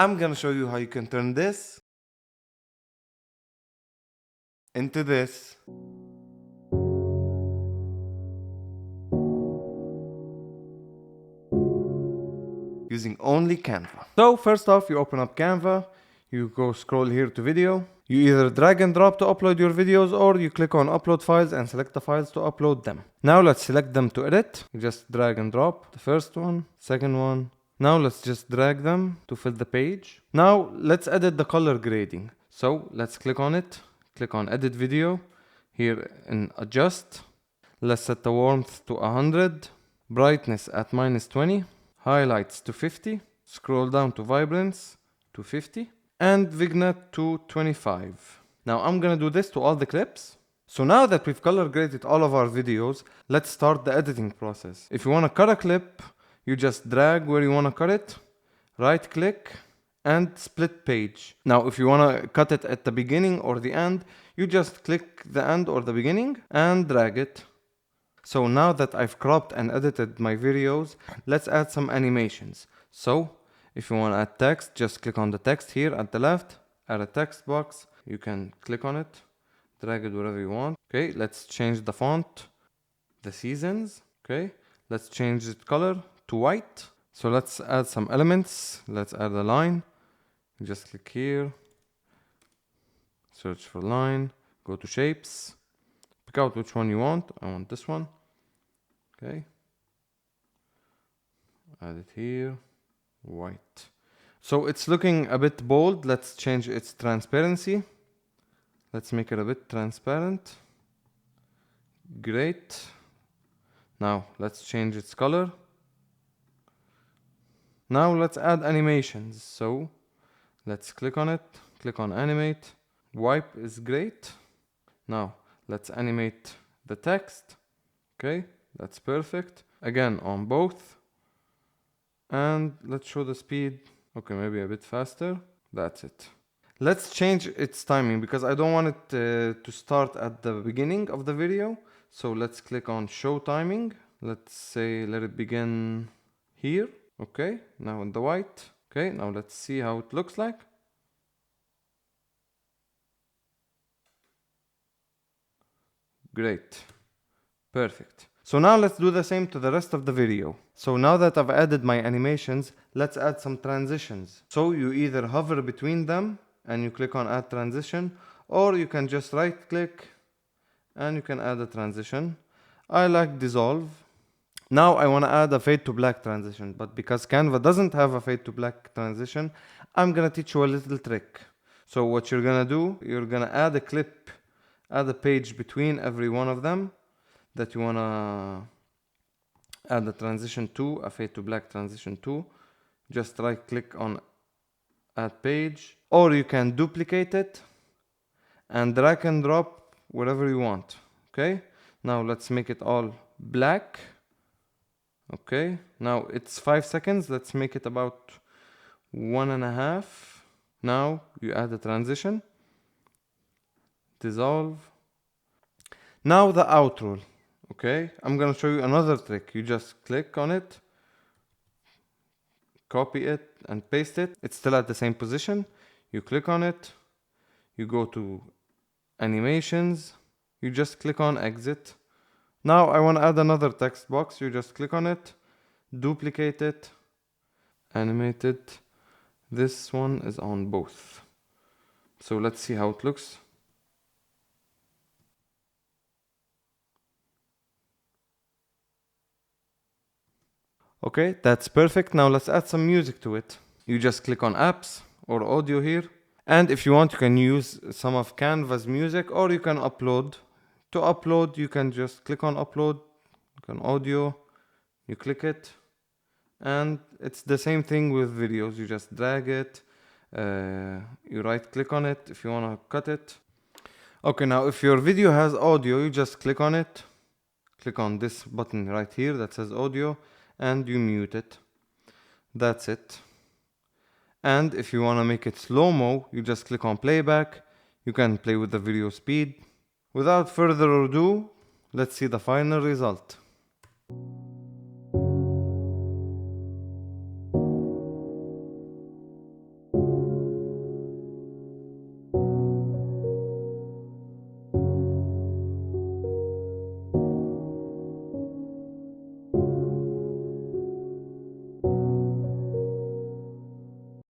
I'm gonna show you how you can turn this into this. Using only Canva. So first off, you open up Canva, you go scroll here to video. You either drag and drop to upload your videos, or you click on upload files and select the files to upload them. Now let's select them to edit. You just drag and drop the first one, second one. Now let's just drag them to fill the page. Now let's edit the color grading. So let's click on it, click on edit video, here in adjust. Let's set the warmth to 100, brightness at -20, highlights to 50, scroll down to vibrance to 50, and vignette to 25. Now I'm gonna do this to all the clips. So now that we've color graded all of our videos, let's start the editing process. If you wanna cut a clip, you just drag where you wanna cut it, right click, and split page. Now if you wanna cut it at the beginning or the end, you just click the end or the beginning and drag it. So now that I've cropped and edited my videos, let's add some animations. So if you want to add text, just click on the text here at the left, add a text box. You can click on it, drag it wherever you want. Okay, let's change the font, the seasons. Okay, let's change the color to white. So let's add some elements. Let's add a line. Just click here, search for line, go to shapes. Pick out which one you want. I want this one. Okay. Add it here. White. So it's looking a bit bold. Let's change its transparency. Let's make it a bit transparent. Great. Now let's change its color. Now let's add animations. So let's click on it. Click on animate. Wipe is great. Now let's animate the text. Okay, that's perfect. Again on both. And let's show the speed. Okay, maybe a bit faster. That's it. Let's change its timing because I don't want it to start at the beginning of the video. So let's click on show timing. Let's say let it begin here. Okay, now in the white. Okay, now let's see how it looks like. Great. Perfect. So now let's do the same to the rest of the video. So now that I've added my animations, let's add some transitions. So you either hover between them and you click on add transition, or you can just right click and you can add a transition. I like dissolve. Now I want to add a fade to black transition, but because Canva doesn't have a fade to black transition, I'm gonna teach you a little trick. So what you're gonna do, you're gonna add a clip, add a page between every one of them that you wanna add a transition to, a fade to black transition to. Just right click on add page, or you can duplicate it and drag and drop wherever you want. Okay, now let's make it all black. Okay, now it's 5 seconds. Let's make it about 1.5. Now you add a transition, dissolve. Now the outro. Okay, I'm gonna show you another trick. You just click on it, copy it and paste it. It's still at the same position. You click on it, you go to animations, you just click on exit. Now I want to add another text box. You just click on it, duplicate it, animate it. This one is on both. So let's see how it looks. Okay, that's perfect. Now let's add some music to it. You just click on apps or audio here. And if you want, you can use some of Canva's music, or you can upload. To upload, you can just click on upload, click on audio, you click it. And it's the same thing with videos. You just drag it, you right click on it if you want to cut it. Okay, now if your video has audio, you just click on it. Click on this button right here that says audio, and you mute it. That's it. And if you want to make it slow-mo, you just click on playback. You can play with the video speed. Without further ado, let's see the final result.